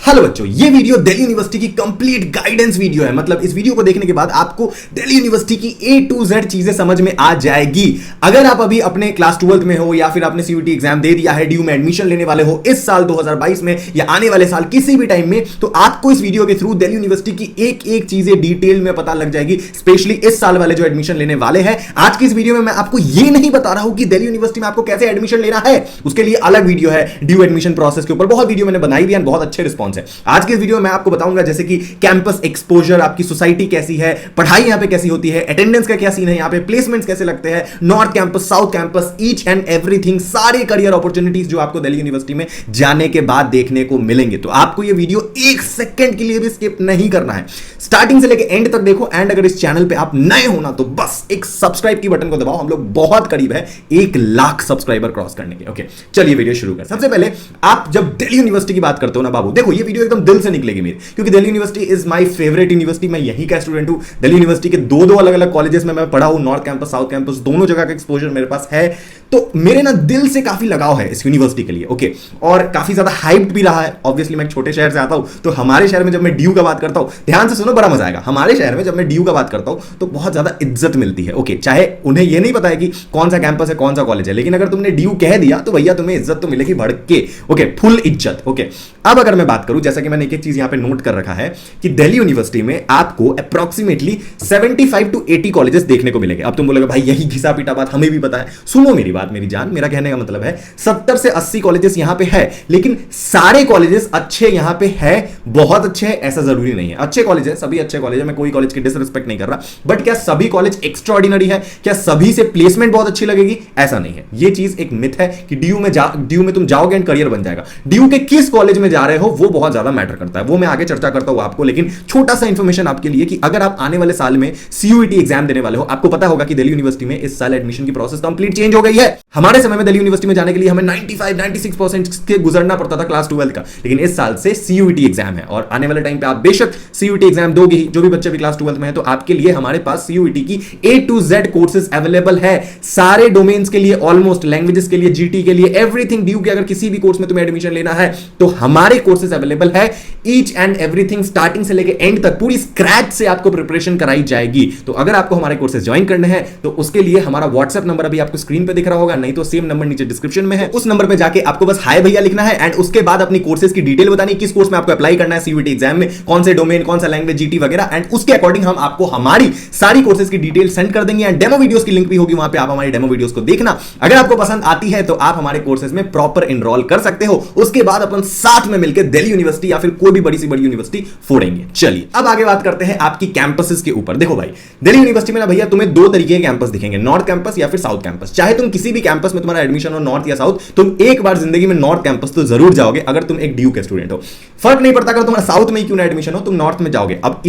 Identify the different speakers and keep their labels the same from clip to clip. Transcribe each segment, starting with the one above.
Speaker 1: Hello बच्चों, ये video Delhi university की कंप्लीट गाइडेंस वीडियो है। मतलब इस वीडियो को देखने के बाद आपको दिल्ली यूनिवर्सिटी की A to Z चीजें समझ में आ जाएगी। अगर आप अभी अपने क्लास 12th में हो या फिर आपने CUET एग्जाम दे दिया है, ड्यू में एडमिशन लेने वाले हो इस साल 2022 में या आने वाले साल किसी भी टाइम में, तो आपको इस वीडियो के थ्रू दिल्ली यूनिवर्सिटी की एक एक चीजें डिटेल में पता लग जाएगी। स्पेशली इस साल वाले जो एडमिशन लेने वाले हैं, आज की इस वीडियो में मैं आपको ये नहीं बता रहा हूं कि दिल्ली यूनिवर्सिटी में आपको कैसे एडमिशन लेना है, उसके लिए अलग वीडियो है। ड्यू एडमिशन प्रोसेस के ऊपर बहुत वीडियो मैंने बनाई भी है, बहुत अच्छे रिस्पॉन्स है। आज के इस वीडियो में मैं आपको बताऊंगा जैसे कि कैंपस एक्सपोजर, आपकी सोसाइटी कैसी है, पढ़ाई यहां पे कैसी होती है, अटेंडेंस का क्या सीन है, यहां पे प्लेसमेंट्स कैसे लगते हैं, north campus, south campus, each and everything, सारे करियर अपॉर्चुनिटीज जो आपको दिल्ली यूनिवर्सिटी में जाने के बाद देखने को मिलेंगे। तो आपको ये वीडियो एक सेकंड के लिए भी स्किप नहीं करना है, स्टार्टिंग से लेकर एंड तक देखो। एंड अगर इस चैनल पे आप नए हो ना, तो बस एक सब्सक्राइब की बटन को दबाओ। हम लोग बहुत करीब है 1 लाख सब्सक्राइबर क्रॉस करने के। ओके, चलिए वीडियो शुरू कर। सबसे पहले आप जब दिल्ली यूनिवर्सिटी की बात करते हो ना बाबू, देखो ये वीडियो एकदम दिल से निकलेगी मेरी, क्योंकि Delhi university is my favourite university. मैं यहीं का स्टूडेंट हूं। दिल्ली यूनिवर्सिटी के दो अलग अलग कॉलेजेस में मैं पढ़ा हूं, नॉर्थ कैंपस, साउथ कैंपस, दोनों जगह का एक्सपोजर मेरे पास है। तो मेरे ना दिल से काफी लगाव है इस यूनिवर्सिटी के लिए। ओके, और काफी ज्यादा हाइप्ड भी रहा है। ऑब्वियसली मैं एक छोटे शहर से आता हूं, तो हमारे शहर में जब मैं ड्यू का बात करता हूं, ध्यान से सुनो, बड़ा मजा आएगा। हमारे शहर में जब मैं ड्यू का बात करता हूं तो बहुत ज्यादा इज्जत मिलती है। ओके, चाहे उन्हें यह नहीं पता है कि कौन सा कैंपस है, कौन सा कॉलेज है, लेकिन अगर तुमने ड्यू कह दिया तो भैया तुम्हें इज्जत तो मिलेगी भड़क के। ओके, फुल इज्जत। ओके, अब अगर मैं बात करूं, जैसा कि मैंने एक चीज यहां पे नोट कर रखा है कि दिल्ली यूनिवर्सिटी में आपको अप्रॉक्सीमेटली 75 to 80 कॉलेजेस देखने को मिलेंगे। अब तुम बोलोगे भाई यही घिसा पीटा बात हमें भी पता है। सुनो मेरी बात, मेरी जान, मेरा कहने का मतलब है 70 से 80 कॉलेजेस यहां पे है, लेकिन सारे कॉलेजेस अच्छे यहां पे है, बहुत अच्छे हैं ऐसा जरूरी नहीं है। अच्छे कॉलेज है, सभी अच्छे कॉलेज है, मैं कोई कॉलेज की डिसरिस्पेक्ट नहीं कर रहा, बट क्या सभी कॉलेज एक्स्ट्राऑर्डिनरी है? क्या सभी से प्लेसमेंट बहुत अच्छी लगेगी? ऐसा नहीं है। ये चीज एक मिथ है कि ड्यू में तुम जाओगे एंड करियर बन जाएगा। ड्यू के किस कॉलेज में जा रहे हो वो बहुत ज्यादा मैटर करता है, वो मैं आगे चर्चा करता हूं आपको। लेकिन छोटा सा इंफॉर्मेशन आपके लिए कि अगर आप आने वाले साल में CUET एग्जाम देने वाले हो, आपको पता होगा कि दिल्ली यूनिवर्सिटी में इस साल एडमिशन की प्रोसेस कंप्लीट चेंज हो गई है। हमारे समय में दिल्ली यूनिवर्सिटी में जाने के लिए हमें 95-96% के गुजरना पड़ता था क्लास 12 का, लेकिन इस साल से CUET एग्जाम है और आने वाले टाइम पे आप बेशक CUET एग्जाम दोगे ही। जो भी बच्चे भी क्लास 12 में है, तो आपके लिए हमारे पास CUET की A to Z courses available है, सारे डोमेन्स के लिए, ऑलमोस्ट लैंग्वेजेस के लिए, GT के लिए, एवरीथिंग। ड्यू के अगर किसी भी कोर्स में तुम्हें एडमिशन लेना है तो हमारे कोर्सेज अवेलेबल है। ईच एंड एवरीथिंग, स्टार्टिंग से लेकर एंड तक पूरी स्क्रैच से आपको प्रिपरेशन कराई जाएगी। तो अगर आपको हमारे कोर्सेज ज्वाइन करने हैं तो उसके लिए हमारा व्हाट्सएप नंबर अभी आपको स्क्रीन पे दिख रहा होगा, नहीं तो सेम नंबर नीचे डिस्क्रिप्शन में है। उस नंबर पे जाके आपको बस हाय भैया लिखना है एंड उसके बाद अपनी कोर्सेज की डिटेल बतानी, किस कोर्स में आपको अप्लाई करना है CUET एग्जाम में, कौन से डोमेन, कौन सा लैंग्वेज, GT वगैरह, एंड उसके अकॉर्डिंग हम आपको हमारी सारी कोर्सेज की डिटेल सेंड कर देंगे। एंड डेमो वीडियोस की लिंक भी होगी, वहां पे आप हमारी डेमो वीडियोस को देखना। अगर आपको पसंद आती है तो आप हमारे कोर्सेज में प्रॉपर एनरोल कर सकते हो। उसके बाद अपन साथ में मिलकर दिल्ली यूनिवर्सिटी या फिर कोई भी बड़ी सी बड़ी यूनिवर्सिटी फोड़ेंगे। चलिए अब आगे बात करते हैं आपकी कैंपसेस के ऊपर। देखो भाई, दिल्ली यूनिवर्सिटी में ना भैया तुम्हें 2 तरीके के कैंपस दिखेंगे, नॉर्थ कैंपस या फिर साउथ कैंपस। चाहे तुम किसी भी कैंपस में तुम्हारा एडमिशन हो, नॉर्थ या साउथ, तुम एक बार जिंदगी में नॉर्थ कैंपस तो जरूर जाओगे अगर तुम एक ड्यू के स्टूडेंट हो। फर्क नहीं पड़ता अगर तुम्हारा साउथ में क्यों ना एडमिशन हो, तुम नॉर्थ में जाओगे। अब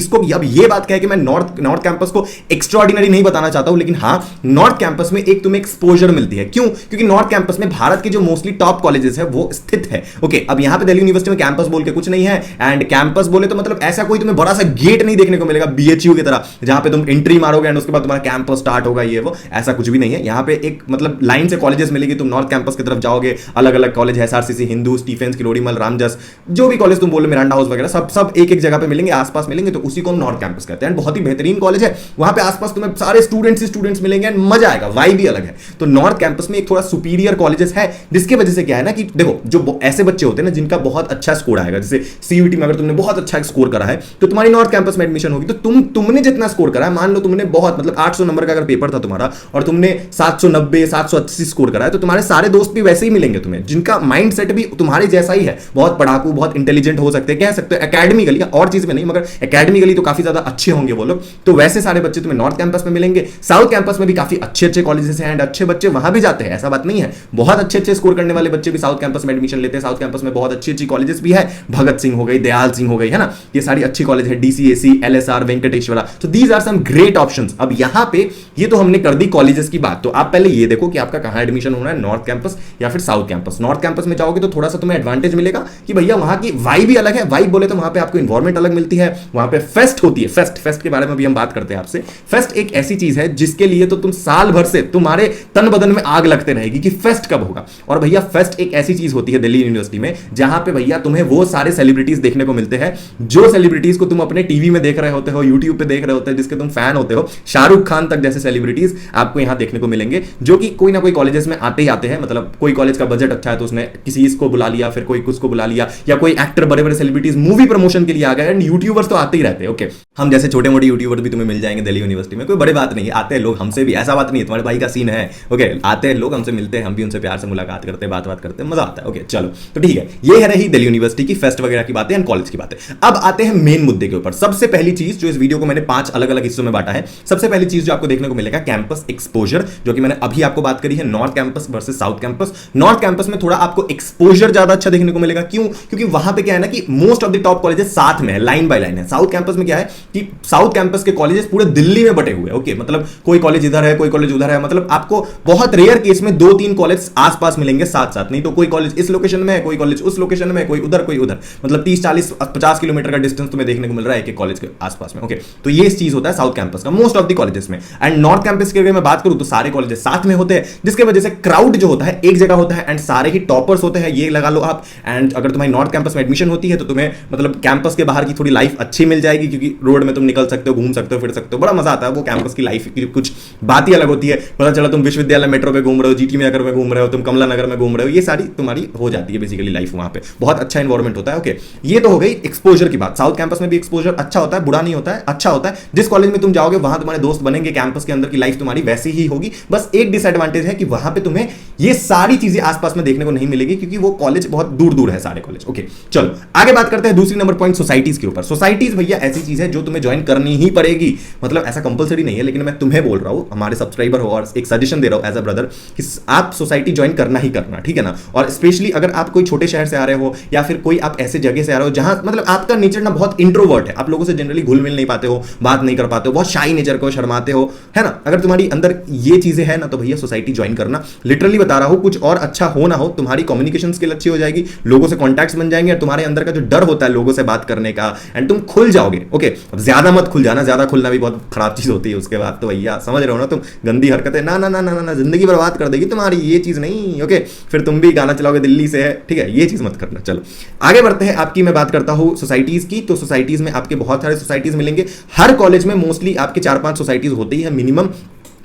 Speaker 1: ये बात क्या है कि मैं नॉर्थ कैंपस को एक्स्ट्राऑर्डिनरी नहीं बताना चाहता हूं, लेकिन हां, नॉर्थ कैंपस में एक तुम्हें एक्सपोजर मिलती है। क्यों? क्योंकि नॉर्थ कैंपस में भारत के जो मोस्टली टॉप कॉलेजेस है वो स्थित है। ओके, अब यहां पे दिल्ली यूनिवर्सिटी में कैंपस बोल के कुछ नहीं है, एंड कैंपस बोले तो मतलब ऐसा कोई तुम्हें बड़ा सा गेट नहीं देखने को मिलेगा BHU की तरह, जहां पे तुम एंट्री मारोगे एंड उसके बाद तुम्हारा कैंपस स्टार्ट होगा, ये वो ऐसा कुछ भी नहीं है। यहां पे एक मतलब लाइन से कॉलेजेस मिलेगी, तुम नॉर्थ कैंपस की तरफ जाओगे, अलग अलग college, SRCC, Hindu, Stephens, Kirorimal, Ramjas, जो भी कॉलेज तुम बोलो, मिरांडा हाउस वगैरह, सब एक एक जगह पे मिलेंगे, आसपास मिलेंगे, तो उसी को हम नॉर्थ कैंपस कहते हैं। बहुत ही बेहतरीन कॉलेज है, वहां पे आसपास तुम्हें सारे स्टूडेंट्स मिलेंगे एंड मजा आएगा, वाइब भी अलग है। तो नॉर्थ कैंपस में एक थोड़ा सुपीरियर कॉलेजेस है, जिसकी वजह से क्या है ना कि देखो, जो ऐसे बच्चे होते हैं ना जिनका बहुत अच्छा स्कोर आएगा, जैसे CUET में अगर तुमने बहुत अच्छा स्कोर करा है तो तुम्हारी नॉर्थ कैंपस में एडमिशन होगी, तो तुमने जितना स्कोर करा है, मान लो तुमने बहुत मतलब 800 नंबर का अगर पेपर था तुम्हारा और तुमने 790 780 स्कोर करा है, तो तुम्हारे सारे दोस्त भी वैसे ही मिलेंगे तुम्हें, जिनका माइंड सेट भी तुम्हारे जैसा ही है, बहुत पढ़ाकू, बहुत इंटेलिजेंट हो सकते हैं, कह सकते हो एकेडमिकली, और चीज में नहीं मगर एकेडमिकली तो काफी ज्यादा अच्छे होंगे वो लोग। तो वैसे सारे बच्चे तुम्हें नॉर्थ कैंपस में मिलेंगे। साउथ कैंपस में भी काफी अच्छे कॉलेजेस हैं एंड अच्छे बच्चे वहां भी जाते हैं, ऐसा बात नहीं है। बहुत अच्छे स्कोर करने वाले बच्चे भी साउथ कैंपस में एडमिशन लेते हैं। साउथ कैंपस में बहुत अच्छी कॉलेजेस भी है, भगत सिंह हो गई, दयाल सिंह हो गई, है ना, ये सारी अच्छी कॉलेज है, DCAC, LSR, वेंकटेश्वरा। तो these are some great options. अब यहां पे ये तो हमने कर दी कॉलेजेस की बात, तो आप पहले ये देखो कि आपका कहां एडमिशन होना है, नॉर्थ कैंपस या फिर साउथ कैंपस। नॉर्थ कैंपस में जाओगे तो थोड़ा सा तुम्हें एडवांटेज मिलेगा कि भैया वहां की वाइब भी अलग है। वाइब बोले तो वहां पे आपको एनवायरमेंट अलग मिलती है, वहां पे फेस्ट होती है। फेस्ट के बारे में भी हम बात करते हैं आपसे। फेस्ट एक ऐसी चीज है जिसके लिए तो तुम साल भर से तुम्हारे तन बदन में आग लगते रहेगी कि फेस्ट कब होगा। और भैया फेस्ट एक ऐसी चीज होती है दिल्ली यूनिवर्सिटी में जहां पे भैया तुम्हें वो सारे सेलिब्रिटीज देखने को मिलते हैं, जो सेलिब्रिटीज को तुम अपने टीवी में देख रहे होते हो, यूट्यूब पे देख रहे होते हो, जिसके तुम फैन होते हो, शाहरुख खान तक जैसे सेलिब्रिटीज आपको यहां देखने को मिलेंगे, जो कि कोई ना कोई कॉलेजेस में आते ही आते हैं। मतलब कोई कॉलेज का बजट अच्छा है तो उसने किसी इसको बुला लिया, फिर कोई कुछ को बुला लिया, या कोई एक्टर बड़े बड़े सेलिब्रिटीज मूवी प्रमोशन के लिए आ गए। एंड यूट्यूबर्स तो आते ही रहते हैं। ओके, हम जैसे छोटे मोटे यूट्यूबर भी तुम्हें मिल जाएंगे दिल्ली यूनिवर्सिटी में, कोई बड़ी बात नहीं, आते हैं लोग हमसे भी, ऐसा बात नहीं है, तुम्हारे भाई का सीन है। ओके, आते हैं लोग, हमसे मिलते हैं, हम भी उनसे प्यार से मुलाकात करते हैं, बात करते हैं, मजा आता है। ओके चलो, तो ठीक है, ये है रही दिल्ली यूनिवर्सिटी की फेस्ट वगैरह की बातें एंड कॉलेज की बातें। अब आते हैं मेन मुद्दे के ऊपर। सबसे पहली चीज जो इस वीडियो को मैंने 5 अलग अलग हिस्सों में बांटा है, सबसे पहली चीज जो आपको देखने को मिलेगा कैंपस एक्सपोजर, जो कि मैंने अभी आपको बात करी है, north campus versus south campus. North campus में थोड़ा आपको एक्सपोजर ज्यादा अच्छा देखने को मिलेगा। क्यों? क्योंकि वहां पे क्या है ना कि most of the top colleges साथ में है, लाइन बाय लाइन है। साउथ कैंपस में क्या है कि साउथ कैंपस के कॉलेजेस पूरे दिल्ली में बटे हुए हैं। ओके, मतलब कोई कॉलेज इधर है, कोई कॉलेज उधर है, मतलब आपको बहुत रेयर केस में 2-3 कॉलेज आसपास मिलेंगे साथ साथ, नहीं तो कोई कॉलेज इस लोकेशन में है, कोई कॉलेज उस लोकेशन में है, कोई उधर कोई उधर, मतलब 30-40-50 किलोमीटर का डिस्टेंस तुम्हें देखने को मिल रहा है एक कॉलेज के आसपास में। ओके, तो ये चीज होता है साउथ कैंपस का मोस्ट ऑफ द कॉलेजेस में। एंड नॉर्थ कैंपस की अगर मैं बात करूं तो सारे कॉलेजेस साथ में होते हैं, जिसके वजह से क्राउड जो होता है एक जगह होता है एंड सारे ही टॉपर्स होते हैं, ये लगा लो आप। एंड अगर तुम्हारी नॉर्थ कैंपस में एडमिशन होती है तो तुम्हें मतलब कैंपस के बाहर की थोड़ी लाइफ अच्छी मिल जाएगी, क्योंकि रोड में तुम निकल सकते हो, घूम सकते हो, फिर सकते हो, बड़ा मजा आता है। वो कैंपस की लाइफ की कुछ बात ही अलग होती है। पता चला तुम विश्वविद्यालय मेट्रो पे घूम रहे हो, जीटी नगर में घूम रहे हो, तुम कमला नगर में घूम रहे हो, ये सारी तुम्हारी हो जाती है बेसिकली लाइफ वहां पे। बहुत अच्छा एनवायरमेंट होता है। ओके, ये तो हो गई एक्सपोजर की बात। साउथ कैंपस में भी एक्सपोजर अच्छा होता है, बुरा नहीं होता है, अच्छा होता है। जिस कॉलेज में तुम जाओगे वहां तुम्हारे दोस्त बनेंगे, कैंपस के अंदर की लाइफ तुम्हारी वैसी ही होगी। बस एक डिसएडवांटेज है कि वहां पे तुम्हें ये सारी चीजें आसपास में देखने को नहीं मिलेगी, क्योंकि वो कॉलेज बहुत दूर दूर है सारे कॉलेज। ओके चलो आगे बात करते हैं दूसरी नंबर पॉइंट सोसाइटीज के ऊपर। सोसाइटीज भैया ऐसी चीज है जो तुम्हें ज्वाइन करनी ही पड़ेगी, मतलब ऐसा कंपलसरी नहीं है, लेकिन मैं तुम्हें बोल रहा हूं, हमारे सब्सक्राइबर हो, और एक सजेशन दे रहा हूं एज अ ब्रदर कि आप सोसाइटी ज्वाइन करना ही करना, ठीक है ना। और स्पेशली अगर आप कोई छोटे शहर से आ रहे हो या फिर कोई आप ऐसे जगह से आ रहे हो जहां मतलब आपका नेचर ना बहुत इंट्रोवर्ट है, आप लोगों से जनरली घुल मिल नहीं पाते हो, बात नहीं कर पाते हो, बहुत शाई नेचर को, शर्माते हो, है ना। अगर तुम्हारी अंदर ये चीजें हैं ना तो भैया सोसाइटी ज्वाइन करना, लिटरली बता रहा हूं, कुछ और अच्छा हो ना हो, तुम्हारी कम्युनिकेशन स्किल अच्छी हो जाएगी, लोगों से कॉन्टैक्ट्स बन जाएंगे, और तुम्हारे अंदर का जो डर होता है लोगों से बात करने का, एंड तुम खुल जाओगे। ओके, अब ज्यादा मत खुल जाना, ज्यादा खुलना भी बहुत खराब चीज होती है। उसके बाद तो भैया समझ रहे हो ना तुम, गंदी हरकतें ना ना ना ना ना, जिंदगी बर्बाद कर देगी तुम्हारी, ये चीज नहीं। ओके, फिर तुम भी गाना चलाओगे दिल्ली से है, ठीक है, ये चीज मत करना। चलो आगे बढ़ते हैं। आपकी मैं बात करता हूं सोसाइटीज की, तो सोसाइटीज में आपके बहुत सारे सोसाइटीज मिलेंगे। हर कॉलेज में मोस्टली आपके 4-5 सोसाइटीज होती है मिनिमम,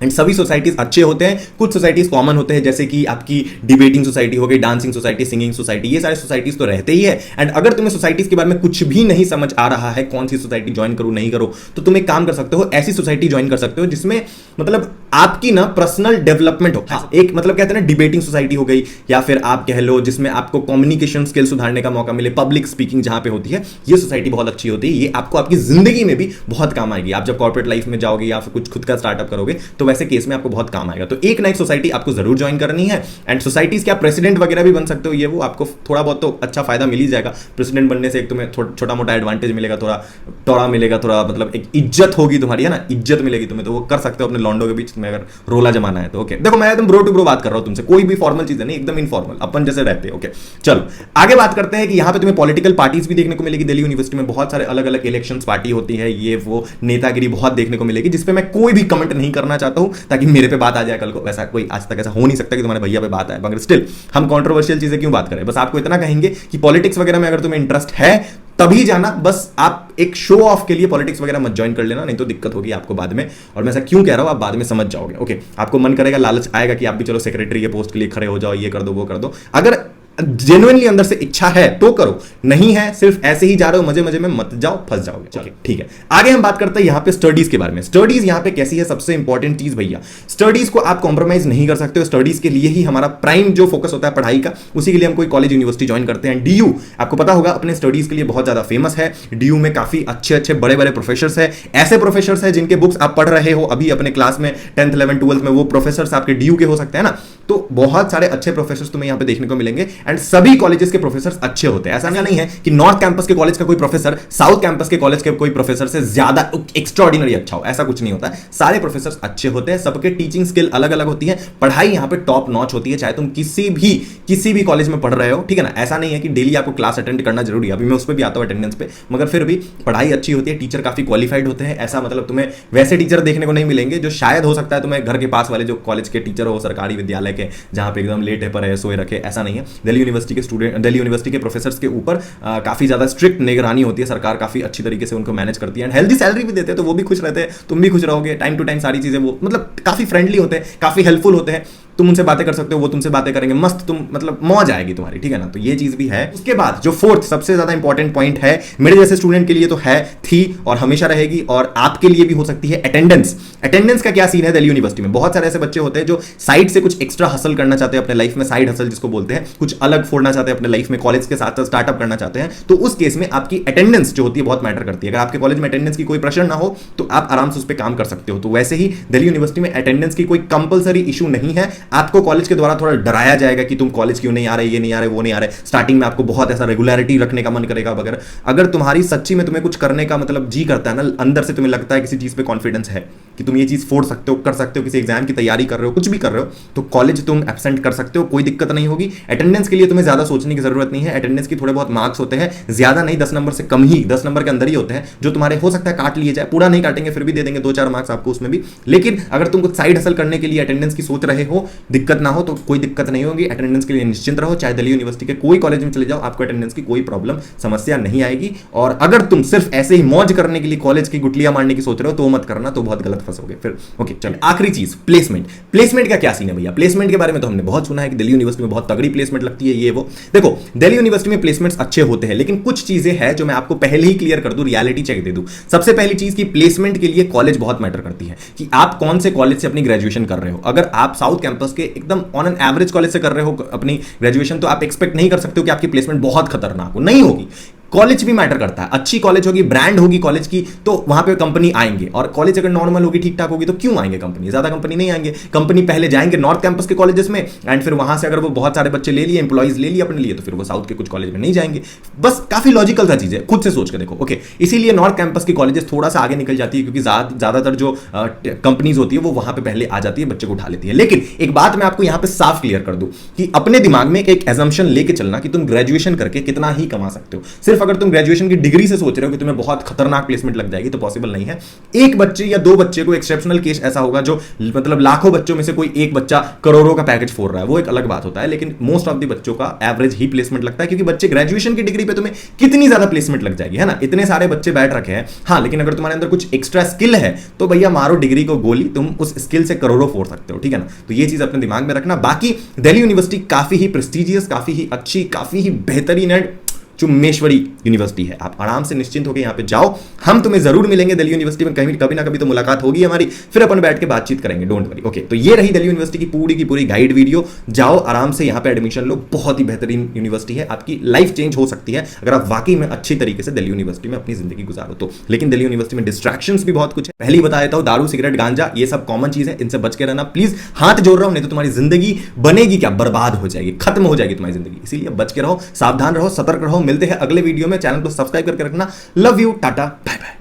Speaker 1: एंड सभी सोसाइटीज अच्छे होते हैं। कुछ सोसाइटीज कॉमन होते हैं, जैसे कि आपकी डिबेटिंग सोसाइटी हो गई, डांसिंग सोसाइटी, सिंगिंग सोसाइटी, ये सारे सोसाइटीज तो रहते ही है। एंड अगर तुम्हें सोसाइटीज के बारे में कुछ भी नहीं समझ आ रहा है, कौन सी सोसाइटी ज्वाइन करूं नहीं करूं, तो तुम एक काम कर सकते हो, ऐसी सोसाइटी ज्वाइन कर सकते हो जिसमें मतलब आपकी ना पर्सनल डेवलपमेंट हो। एक मतलब कहते हैं ना डिबेटिंग सोसाइटी हो गई, या फिर आप कह लो जिसमें आपको कम्युनिकेशन स्किल सुधारने का मौका मिले, पब्लिक स्पीकिंग जहां पे होती है, ये सोसाइटी बहुत अच्छी होती है। ये आपको आपकी जिंदगी में भी बहुत काम आएगी। आप जब कॉर्पोरेट लाइफ में जाओगे या फिर कुछ खुद का स्टार्टअप करोगे, तो वैसे केस में आपको बहुत काम आएगा। तो एक ना एक सोसाइटी आपको जरूर ज्वाइन करनी है। एंड सोसाइटीज क्या प्रेसिडेंट वगैरह भी बन सकते हो, ये वो आपको थोड़ा बहुत तो अच्छा फायदा मिल ही जाएगा। प्रेसिडेंट बनने से एक तुम्हें छोटा मोटा एडवांटेज मिलेगा, थोड़ा टोड़ा मिलेगा, थोड़ा मतलब एक इज्जत होगी तुम्हारी, है ना, इज्जत मिलेगी तुम्हें, तो वो कर सकते हो अपने लॉन्डो के बीच में अगर रोला जमाना है तो। ओके, देखो मैं एकदम ब्रो टू ब्रो बात कर रहा हूं तुमसे, कोई भी फॉर्मल चीज नहीं, एकदम इनफॉर्मल, अपन जैसे रहते हैं। ओके चलो आगे बात करते हैं कि यहां पे तुम्हें पॉलिटिकल पार्टीज भी देखने को मिलेगी। दिल्ली यूनिवर्सिटी में बहुत सारे अलग अलग इलेक्शंस पार्टी होती है, ये वो नेतागिरी बहुत देखने को मिलेगी, जिसपे मैं कोई भी कमेंट नहीं करना चाहता हूं ताकि मेरे पे बात आ जाए कल को। वैसा कोई आज तक ऐसा हो नहीं सकता कि तुम्हारे भैया पे बात आए, मगर स्टिल हम कंट्रोवर्शियल चीजें क्यों बात करें। बस आपको इतना कहेंगे कि पॉलिटिक्स वगैरह में अगर तुम्हें इंटरेस्ट है तभी जाना, बस आप एक शो ऑफ के लिए पॉलिटिक्स वगैरह मत ज्वाइन कर लेना, नहीं तो दिक्कत होगी आपको बाद में। और मैं ऐसा क्यों कह रहा हूं आप बाद में समझ जाओगे। ओके, आपको मन करेगा, लालच आएगा कि आप भी चलो सेक्रेटरी के पोस्ट के लिए खड़े हो जाओ, ये कर दो वो कर दो। अगर जेन्युइनली अंदर से इच्छा है तो करो, नहीं है सिर्फ ऐसे ही जा रहे हो मजे मजे में, मत जाओ, फंस जाओगे। चलिए ठीक है, आगे हम बात करते हैं यहाँ पे स्टडीज के बारे में। स्टडीज यहाँ पे कैसी है, सबसे इंपॉर्टेंट चीज भैया, स्टडीज को आप कॉम्प्रोमाइज नहीं कर सकते हो। स्टडीज के लिए ही हमारा प्राइम जो फोकस होता है पढ़ाई का, उसी के लिए हम कोई कॉलेज यूनिवर्सिटी ज्वाइन करते हैं। डीयू आपको पता होगा अपने स्टडीज के लिए बहुत ज्यादा फेमस है। डीयू में काफी अच्छे अच्छे बड़े बड़े प्रोफेसर्स है, ऐसे प्रोफेसर्स है जिनके बुक्स आप पढ़ रहे हो अभी अपने क्लास में 10th 11th 12th में, वो प्रोफेसर्स आपके डीयू के हो सकते हैं ना। तो बहुत सारे अच्छे प्रोफेसर्स तुम्हें यहाँ पे देखने को मिलेंगे, एंड सभी कॉलेजेस के प्रोफेसर्स अच्छे होते हैं। ऐसा नहीं है कि नॉर्थ कैंपस के कॉलेज का कोई प्रोफेसर साउथ कैंपस के कॉलेज के कोई प्रोफेसर से ज्यादा एक्स्ट्राऑर्डिनरी अच्छा हो, ऐसा कुछ नहीं होता है। सारे प्रोफेसर्स अच्छे होते हैं, सबके टीचिंग स्किल अलग अलग होती है, पढ़ाई यहाँ पे टॉप नॉच होती है, चाहे तुम किसी भी कॉलेज में पढ़ रहे हो, ठीक है ना। ऐसा नहीं है कि डेली आपको क्लास अटेंड करना जरूरी है, अभी मैं उस पर भी आता हूँ अटेंडेंस पे, मगर फिर भी पढ़ाई अच्छी होती है, टीचर काफी क्वालिफाइड होते हैं। ऐसा मतलब तुम्हें वैसे टीचर देखने को नहीं मिलेंगे जो शायद हो सकता है तुम्हें घर के पास वाले जो कॉलेज के टीचर हो, सरकारी विद्यालय के, जहां पे एकदम लेटे पड़े सोए रखे, ऐसा नहीं है। दिल्ली यूनिवर्सिटी के स्टूडेंट, दिल्ली यूनिवर्सिटी के प्रोफेसर्स के ऊपर काफी ज्यादा स्ट्रिक्ट निगरानी होती है, सरकार काफी अच्छी तरीके से उनको मैनेज करती है एंड हेल्दी सैलरी भी देते हैं, तो वो भी खुश रहते हैं, तुम भी खुश रहोगे, टाइम टू टाइम सारी चीजें वो मतलब काफी फ्रेंडली होते हैं, काफी हेल्पफुल होते हैं, तुम उनसे बातें कर सकते हो, वो तुमसे बातें करेंगे, मस्त तुम मतलब मौज आएगी तुम्हारी, ठीक है ना। तो ये चीज भी है। उसके बाद जो फोर्थ सबसे ज्यादा इंपॉर्टेंट पॉइंट है मेरे जैसे स्टूडेंट के लिए तो है, थी और हमेशा रहेगी, और आपके लिए भी हो सकती है, अटेंडेंस। अटेंडेंस का क्या सीन है दिल्ली यूनिवर्सिटी में? बहुत सारे ऐसे बच्चे होते हैं जो साइड से कुछ एक्स्ट्रा हसल करना चाहते हैं अपने लाइफ में, साइड हसल जिसको बोलते हैं, कुछ अलग फोड़ना चाहते हैं अपने लाइफ में, कॉलेज के साथ स्टार्टअप करना चाहते हैं, तो उस केस में आपकी अटेंडेंस जो होती है बहुत मैटर करती है। अगर आपके कॉलेज में अटेंडेंस की कोई प्रेशर ना हो तो आप आराम से उस पर काम कर सकते हो। तो वैसे ही दिल्ली यूनिवर्सिटी में अटेंडेंस की कोई कंपलसरी इशू नहीं है, आपको कॉलेज के द्वारा थोड़ा डराया जाएगा कि तुम कॉलेज क्यों नहीं आ रहे, ये नहीं आ रहे, वो नहीं आ रहे, स्टार्टिंग में आपको बहुत ऐसा रेगुलरिटी रखने का मन करेगा वगैरह। अगर तुम्हारी सच्ची में तुम्हें कुछ करने का मतलब जी करता है ना, अंदर से तुम्हें लगता है किसी चीज पे कॉन्फिडेंस है कि तुम ये चीज फोड़ सकते हो, कर सकते हो, किसी एग्जाम की तैयारी कर रहे हो, कुछ भी कर रहे हो, तो कॉलेज तुम एब्सेंट कर सकते हो, कोई दिक्कत नहीं होगी। अटेंडेंस के लिए तुम्हें ज्यादा सोचने की जरूरत नहीं है, अटेंडेंस की थोड़े बहुत मार्क्स होते हैं, ज्यादा नहीं, 10 नंबर से कम ही, 10 नंबर के अंदर ही होते हैं, जो तुम्हारे हो सकता है काट लिए जाए, पूरा नहीं काटेंगे फिर भी दे देंगे 2-4 मार्क्स आपको उसमें भी। लेकिन अगर तुम कुछ साइड हसल करने के लिए अटेंडेंस की सोच रहे हो, दिक्कत ना हो तो कोई दिक्कत नहीं होगी, अटेंडेंस के लिए निश्चिंत रहो, चाहे दिल्ली यूनिवर्सिटी के कोई कॉलेज में चले जाओ, आपको अटेंडेंस की कोई प्रॉब्लम समस्या नहीं आएगी। और अगर तुम सिर्फ ऐसे ही मौज करने के लिए कॉलेज की गुटलियां मारने की सोच रहे हो तो मत करना, तो बहुत गलत फंसोगे फिर। ओके चलो, आखिरी चीज प्लेसमेंट। प्लेसमेंट का क्या सीन है भैया? प्लेसमेंट के बारे में तो हमने बहुत सुना है कि दिल्ली यूनिवर्सिटी में बहुत तगड़ी प्लेसमेंट लगती है, ये वो। देखो दिल्ली यूनिवर्सिटी में प्लेसमेंट्स अच्छे होते हैं, लेकिन कुछ चीजें हैं जो मैं आपको पहले ही क्लियर कर दूं, रियलिटी चेक दे दूं। सबसे पहली चीज की प्लेसमेंट के लिए कॉलेज बहुत मैटर करती है, कि आप कौन से कॉलेज से अपनी ग्रेजुएशन कर रहे हो। अगर आप साउथ कैंपस के एकदम ऑन एन एवरेज कॉलेज से कर रहे हो अपनी ग्रेजुएशन, तो आप एक्सपेक्ट नहीं कर सकते हो कि आपकी प्लेसमेंट बहुत खतरनाक हो, नहीं होगी। कॉलेज भी मैटर करता है, अच्छी कॉलेज होगी, ब्रांड होगी कॉलेज की, तो वहां पे कंपनी आएंगे। और कॉलेज अगर नॉर्मल होगी, ठीक ठाक होगी, तो क्यों आएंगे कंपनी? ज्यादा कंपनी नहीं आएंगे। कंपनी पहले जाएंगे नॉर्थ कैंपस के कॉलेजेस में, एंड फिर वहां से अगर वो बहुत सारे बच्चे ले लिए, इंप्लॉइज ले लिए अपने लिए, तो फिर वो साउथ के कुछ कॉलेज में नहीं जाएंगे। बस काफी लॉजिकल सा चीज है, खुद से सोच के देखो। ओके, इसीलिए नॉर्थ कैंपस की कॉलेजेस थोड़ा सा आगे निकल जाती है, क्योंकि ज्यादातर जो कंपनीज होती है वो वहां पे पहले आ जाती है, बच्चे को उठा लेती है। लेकिन एक बात मैं आपको यहां पे साफ क्लियर कर दूं कि अपने दिमाग में एक एजम्पशन लेके चलना कि तुम ग्रेजुएशन करके कितना ही कमा सकते हो। सिर्फ अगर तुम ग्रेजुएशन की डिग्री से सोच रहे हो कि तुम्हें बहुत खतरनाक प्लेसमेंट लग जाएगी, तो पॉसिबल नहीं है। एक बच्चे या 2 बच्चे को, एक्सेप्शनल केस ऐसा होगा जो मतलब लाखों बच्चों में से कोई एक बच्चा करोड़ों का पैकेज फोड़ रहा है, वो एक अलग बात होता है। लेकिन मोस्ट ऑफ द बच्चों का एवरेज ही प्लेसमेंट लगता है, क्योंकि बच्चे ग्रेजुएशन की डिग्री पे तुम्हें कितनी ज्यादा प्लेसमेंट लग जाएगी, है ना। इतने सारे बच्चे बैठ रखे हैं, हाँ, लेकिन अगर तुम्हारे अंदर कुछ एक्स्ट्रा स्किल है तो भैया मारो डिग्री को गोली, तुम उस स्किल से करोड़ों फोड़ सकते हो, ठीक है ना। तो ये चीज अपने दिमाग में रखना। बाकी दिल्ली यूनिवर्सिटी काफी ही प्रेस्टिजियस, काफी ही अच्छी, काफी ही बेहतरीन है, चुम्मेश्वरी यूनिवर्सिटी है। आप आराम से निश्चिंत होकर यहां पे जाओ, हम तुम्हें जरूर मिलेंगे दिल्ली यूनिवर्सिटी में, कभी ना कभी तो मुलाकात होगी हमारी, फिर अपन बैठ के बातचीत करेंगे, डोंट वरी। ओके, तो ये रही दिल्ली यूनिवर्सिटी की पूरी गाइड वीडियो। जाओ आराम से यहां पे एडमिशन लो, बहुत ही बेहतरीन यूनिवर्सिटी है, आपकी लाइफ चेंज हो सकती है अगर आप वाकई में अच्छी तरीके से दिल्ली यूनिवर्सिटी में अपनी जिंदगी गुजारो तो। लेकिन दिल्ली यूनिवर्सिटी में डिस्ट्रैक्शंस भी बहुत कुछ है, पहले ही बता देता हूं, दारू, सिगरेट, गांजा, ये सब कॉमन चीज है, इनसे बच के रहना प्लीज। हाथ जोड़ रहा हूं, नहीं तो तुम्हारी जिंदगी बनेगी क्या, बर्बाद हो जाएगी, खत्म हो जाएगी तुम्हारी जिंदगी। इसीलिए बच के रहो, सावधान रहो, सतर्क रहो। मिलते हैं अगले वीडियो में, चैनल को सब्सक्राइब करके रखना। Love you, tata, bye bye.